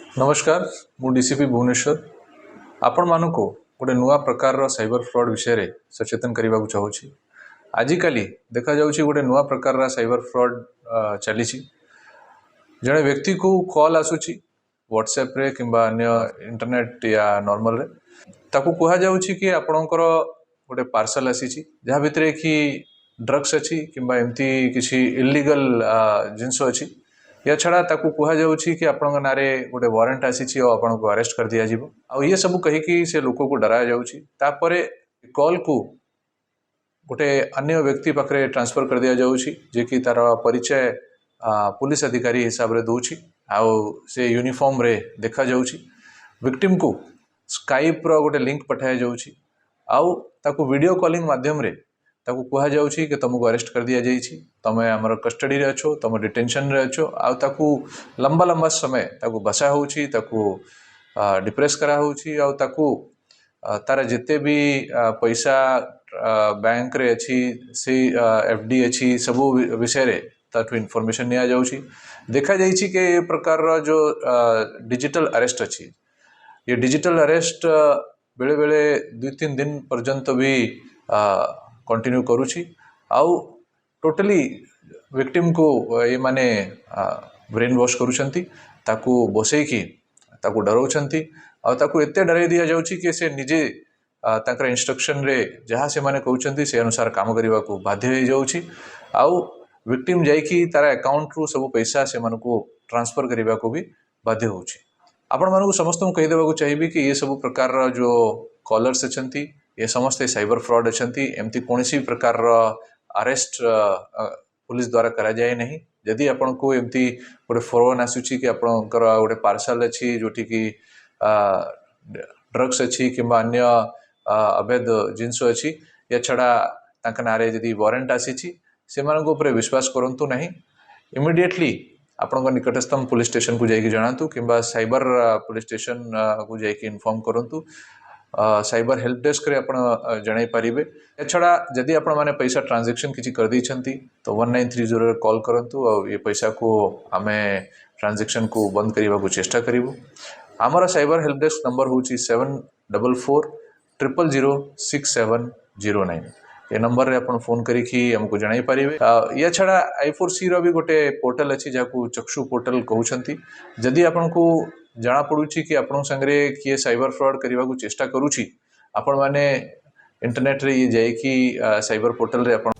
नमस्कार मु डीसीपी भुवनेश्वर आपण मानक गोटे नुआ प्रकार साइबर फ्रॉड विषय रे सचेतन करने को चाहूँगी। आजिकली देखा जाउछि गोटे नुआ प्रकार साइबर फ्रॉड चली जड़े व्यक्ति को कॉल आसुची व्हाट्सएप रे किंबा अन्य इंटरनेट या नॉर्मल रे ताकू कहा जाउछि कि आपणकर गोटे पार्सल आसी जहाँ भितर कि ड्रग्स अच्छी किंबा एमती किसी इलीगल जिनस अच्छी या छड़ा ताकू कहा जाउछि कि आपन नारे गोटे वारंट आसी और आपन को अरेस्ट कर दिया जिवो आ ये सब कहिकी से लोक को डरा जाउछि तापरे कॉल को गोटे अन्य व्यक्ति पाखरे ट्रांसफर कर दिया जाउछि जे कि तार परिचय पुलिस अधिकारी हिसाब रे दोछि आउ से यूनिफॉर्म रे देखा जाउछि विक्टिम को स्काइप रो गोटे लिंक पठाया जाउछि आउ ताकू वीडियो कॉलिंग माध्यम रे ताकू कहा जाउछि कि तुमको अरेस्ट कर दिया जाइछि तमे हमर कस्टडी रे अछो तुम डिटेंशन रे अछो आउ ताकू लंबा लंबा समय ताकू बसा होउछि ताकू डिप्रेस करा होउछि आउ ताकू तार जिते भी पैसा बैंक रे अच्छी से एफडी अच्छी सब विषय रे ताठू इनफॉरमेशन निया जाउछि देखा जाइछि कि ये प्रकार रो जो डिजिटल अरेस्ट अच्छी ये डिजिटल अरेस्ट बेले बेले 2-3 दिन पर्यंत भी कंटिन्यू करुछि आउ टोटली विक्टिम को ये माने ब्रेन वॉश करुछंती ताकू बसैकी ताकू डराउछंती आ ताकू एते डराई दिया जाउछि कि से निजे ताकर इंस्ट्रक्शन रे जहाँ से माने कहउछंती से अनुसार काम करबा को बाध्य हो जाउछि आउ विक्टिम जाइकी तार अकाउंट रु सब पैसा से मानको ट्रांसफर करबा को भी बाध्य होउछि। आपण मानको समस्त कहि देबा को चाहिबी कि ये सब प्रकार जो कॉलर्स अछंती ये समस्त साइबर फ्रॉड अछंती एमती कोनसी प्रकार अरेस्ट पुलिस द्वारा करा जाए नहीं यदि आपन को एमती गोटे फोन आसुची कि आपनकर गोटे पार्सल अच्छी जोटी की ड्रग्स अच्छी किंबा अन्य अवैध जिनस अच्छी या छड़ा तांका नारे यदि वारंट आसी से मानको ऊपर विश्वास करंतु नहीं इमिडिएटली आपन निकटस्थम पुलिस स्टेशन को जाइए जनातु किंबा साइबर पुलिस स्टेशन को जाइए इनफॉर्म करंतु साइबर हेल्प डेस्क रे आपण जणाई पारिबे छड़ा जदि आपण माने पैसा ट्रांजैक्शन किछि कर दै छंती तो 1930 रे कॉल करंतु और ये पैसा को आमे ट्रांजैक्शन को बंद करबा को चेष्टा करिवो। हमर साइबर हेल्प डेस्क नंबर होची 744 000 6709 ये नंबर रे आपण फोन करिखी हमको जणाई पारिबे। या छड़ा i4c रो भी गोटे पोर्टल अछि जाकू चक्षु पोर्टल कहउछंती जदि आपण को जना पड़ुछि कि आपण संगरे किए साइबर फ्रॉड करबा को चेष्टा करूछि आपण माने इंटरनेट रे ये जाय कि साइबर पोर्टल रे आपण